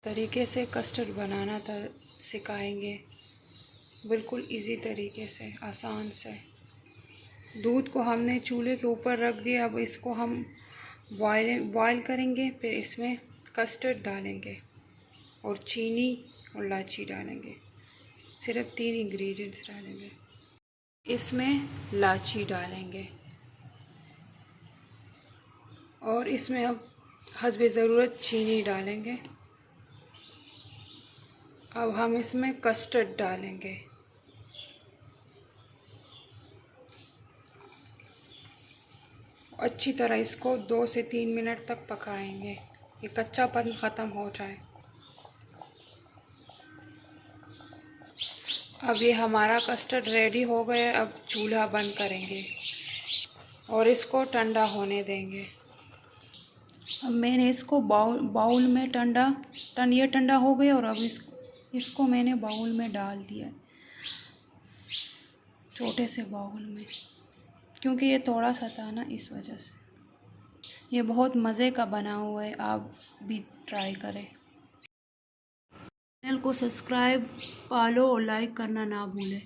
तरीके से कस्टर्ड बनाना सिखाएंगे, बिल्कुल इजी तरीके से, आसान से। दूध को हमने चूल्हे के ऊपर रख दिया। अब इसको हम बॉयल करेंगे। फिर इसमें कस्टर्ड डालेंगे और चीनी और इलायची डालेंगे। सिर्फ 3 इंग्रेडिएंट्स डालेंगे। इसमें इलायची डालेंगे और इसमें अब हस्बे ज़रूरत चीनी डालेंगे। अब हम इसमें कस्टर्ड डालेंगे। अच्छी तरह इसको 2 से 3 मिनट तक पकाएंगे, ये कच्चापन ख़त्म हो जाए। अब ये हमारा कस्टर्ड रेडी हो गया। अब चूल्हा बंद करेंगे और इसको ठंडा होने देंगे। अब मैंने इसको बाउल में ये ठंडा हो गया और अब इसको मैंने बाउल में डाल दिया, छोटे से बाउल में, क्योंकि ये थोड़ा सा था ना, इस वजह से। ये बहुत मज़े का बना हुआ है, आप भी ट्राई करें। चैनल को सब्सक्राइब, फॉलो और लाइक करना ना भूलें।